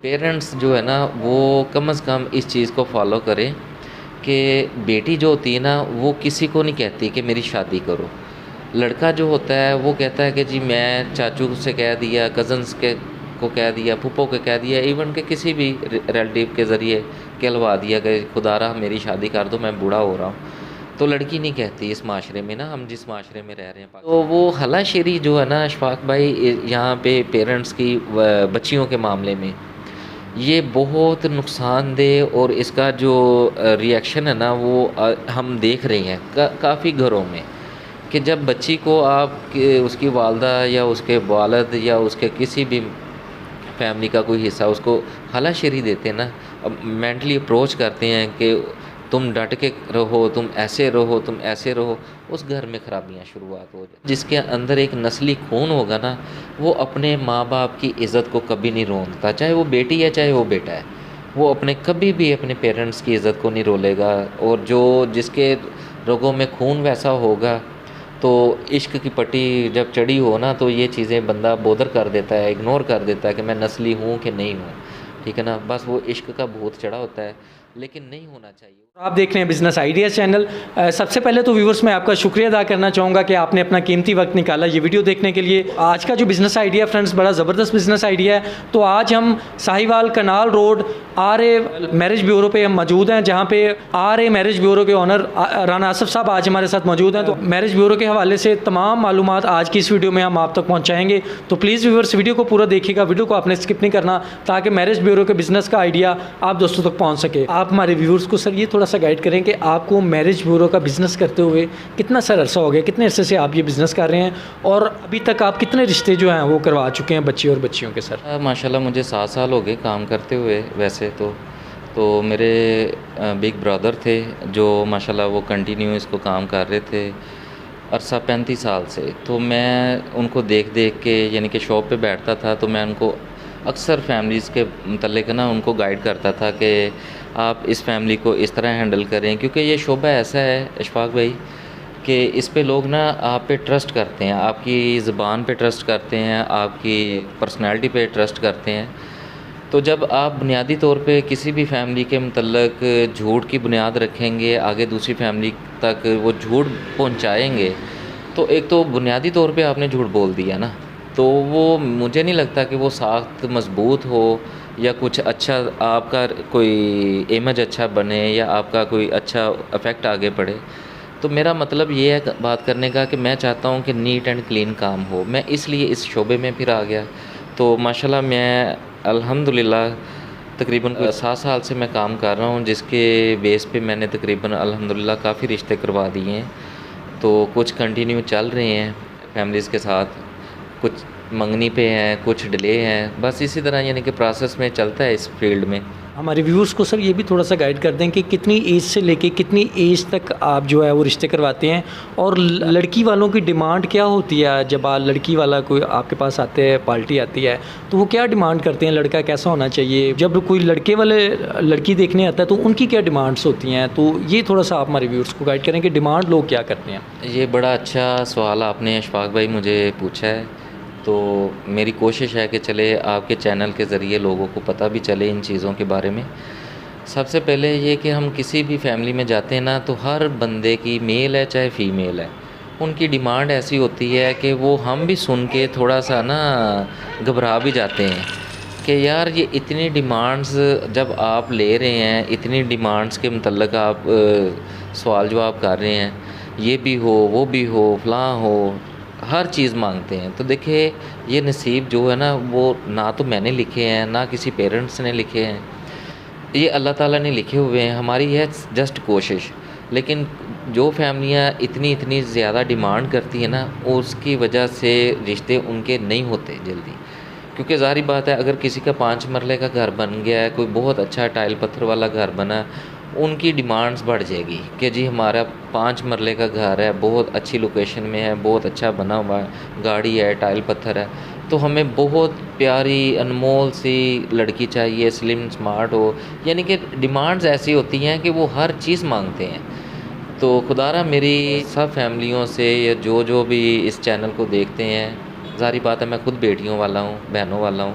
Parents जो है ना वो कम से कम इस चीज़ को फॉलो करें कि बेटी जो होती है ना वो किसी को नहीं कहती कि मेरी शादी करो। लड़का जो होता है वो कहता है कि जी मैं चाचू से कह दिया, कज़न्स के को कह दिया, फूफो को कह दिया, इवन के किसी भी रिलेटिव के ज़रिए कहलवा दिया कि खुदारा मेरी शादी कर दो, मैं बूढ़ा हो रहा हूँ। तो लड़की नहीं कहती इस माशरे में ना, हम जिस माशरे में रह रहे हैं तो वो हलाशेरी जो है ना अशफाक भाई यहाँ पे पेरेंट्स की बच्चियों के मामले में ये बहुत नुकसानदेह, और इसका जो रिएक्शन है ना वो हम देख रहे हैं काफ़ी घरों में कि जब बच्ची को आप उसकी वालदा या उसके वालिद या उसके किसी भी फैमिली का कोई हिस्सा उसको हलाशेरी देते हैं ना, मेंटली अप्रोच करते हैं कि तुम डट के रहो, तुम ऐसे रहो, तुम ऐसे रहो, उस घर में खराबियाँ शुरुआत हो जाए। जिसके अंदर एक नस्ली खून होगा ना वो अपने माँ बाप की इज़्ज़त को कभी नहीं रोंदता, चाहे वो बेटी है चाहे वो बेटा है, वो अपने कभी भी अपने पेरेंट्स की इज़्ज़त को नहीं रोलेगा। और जो जिसके रगों में खून वैसा होगा तो इश्क की पट्टी जब चढ़ी हो ना तो ये चीज़ें बंदा बोदर कर देता है, इग्नोर कर देता है कि मैं नस्ली हूँ कि नहीं हूँ, ठीक है ना। बस वो इश्क का भूत चढ़ा होता है, लेकिन नहीं होना चाहिए। आप देख रहे हैं बिजनेस आइडियाज़ चैनल। सबसे पहले तो व्यूवर्स मैं आपका शुक्रिया अदा करना चाहूँगा कि आपने अपना कीमती वक्त निकाला ये वीडियो देखने के लिए। आज का जो बिज़नेस आइडिया फ्रेंड्स बड़ा ज़बरदस्त बिज़नेस आइडिया है। तो आज हम Sahiwal canal road RA marriage bureau पे हम मौजूद हैं, जहाँ पे RA मैरिज ब्यूरो के ऑनर राना आसफ साहब आज हमारे साथ मौजूद हैं। तो मैरिज ब्यूरो के हवाले से तमाम मालूमात आज की इस वीडियो में हम आप तक पहुँचाएँगे। तो प्लीज़ व्यूवर्स वीडियो को पूरा देखिएगा, वीडियो को आपने स्किप नहीं करना ताकि मैरिज ब्यूरो के बिज़नेस का आइडिया आप दोस्तों तक पहुँच सके। आप हमारे व्यूवर्स को सर ये थोड़ा सा गाइड करें कि आपको मैरिज ब्यूरो का बिज़नेस करते हुए कितना सर अरसा हो गया, कितने अरसे से आप ये बिज़नेस कर रहे हैं और अभी तक आप कितने रिश्ते जो हैं वो करवा चुके हैं बच्ची और बच्चियों के सर? माशाल्लाह मुझे 7 साल हो गए काम करते हुए। वैसे तो मेरे बिग ब्रदर थे जो माशाल्लाह वो कंटिन्यू इसको काम कर रहे थे अरसा 35 साल से। तो मैं उनको देख देख के यानी कि शॉप पे बैठता था तो मैं उनको अक्सर फैमिलीज़ के मतलब ना उनको गाइड करता था कि आप इस फैमिली को इस तरह हैंडल करें, क्योंकि ये शोबा ऐसा है अशफाक भाई कि इस पे लोग ना आप पे ट्रस्ट करते हैं, आपकी ज़बान पे ट्रस्ट करते हैं, आपकी पर्सनैलिटी पे ट्रस्ट करते हैं। तो जब आप बुनियादी तौर पे किसी भी फैमिली के मतलब झूठ की बुनियाद रखेंगे, आगे दूसरी फैमिली तक वो झूठ पहुंचाएंगे, तो एक तो बुनियादी तौर पे आपने झूठ बोल दिया ना, तो वो मुझे नहीं लगता कि वो साख्त मजबूत हो या कुछ अच्छा आपका कोई इमेज अच्छा बने या आपका कोई अच्छा इफ़ेक्ट आगे बढ़े। तो मेरा मतलब ये है बात करने का कि मैं चाहता हूँ कि नीट एंड क्लीन काम हो, मैं इसलिए इस शोबे में फिर आ गया। तो माशाल्लाह मैं अल्हम्दुलिल्लाह तकरीबन 7 साल से मैं काम कर रहा हूँ, जिसके बेस पे मैंने तकरीबन अल्हम्दुलिल्लाह काफ़ी रिश्ते करवा दिए हैं। तो कुछ कंटिन्यू चल रहे हैं फैमिलीज़ के साथ, कुछ मंगनी पे हैं, कुछ डिले हैं, बस इसी तरह यानी कि प्रोसेस में चलता है इस फील्ड में। हमारे व्यूअर्स को सर ये भी थोड़ा सा गाइड कर दें कि कितनी एज से लेके कितनी एज तक आप जो है वो रिश्ते करवाते हैं और लड़की वालों की डिमांड क्या होती है? जब लड़की वाला कोई आपके पास आते हैं, पार्टी आती है, तो वो क्या डिमांड करते हैं, लड़का कैसा होना चाहिए? जब कोई लड़के वाले लड़की देखने आता है तो उनकी क्या डिमांड्स होती हैं? तो ये थोड़ा सा आप हमारे व्यूअर्स को गाइड करें कि डिमांड लोग क्या करते हैं। ये बड़ा अच्छा सवाल आपने अशफाक भाई मुझे पूछा है। तो मेरी कोशिश है कि चले आपके चैनल के ज़रिए लोगों को पता भी चले इन चीज़ों के बारे में। सबसे पहले ये कि हम किसी भी फैमिली में जाते हैं ना तो हर बंदे की, मेल है चाहे फ़ीमेल है, उनकी डिमांड ऐसी होती है कि वो हम भी सुन के थोड़ा सा ना घबरा भी जाते हैं कि यार ये इतनी डिमांड्स जब आप ले रहे हैं, इतनी डिमांड्स के मतलब आप सवाल जवाब कर रहे हैं, ये भी हो वो भी हो फलां हो, हर चीज़ मांगते हैं। तो देखिए ये नसीब जो है ना वो ना तो मैंने लिखे हैं ना किसी पेरेंट्स ने लिखे हैं, ये अल्लाह ताला ने लिखे हुए हैं। हमारी है जस्ट कोशिश। लेकिन जो फैमिलियाँ इतनी ज़्यादा डिमांड करती है ना उसकी वजह से रिश्ते उनके नहीं होते जल्दी, क्योंकि ज़ाहिर बात है अगर किसी का 5 मरले का घर बन गया है, कोई बहुत अच्छा टाइल पत्थर वाला घर बना, उनकी डिमांड्स बढ़ जाएगी कि जी हमारा 5 मरले का घर है, बहुत अच्छी लोकेशन में है, बहुत अच्छा बना हुआ है, गाड़ी है, टाइल पत्थर है, तो हमें बहुत प्यारी अनमोल सी लड़की चाहिए, स्लिम स्मार्ट हो, यानी कि डिमांड्स ऐसी होती हैं कि वो हर चीज़ मांगते हैं। तो खुदारा मेरी सब फैमिलियों से या जो भी इस चैनल को देखते हैं, ज़ाहिर बात है मैं खुद बेटियों वाला हूँ, बहनों वाला हूँ,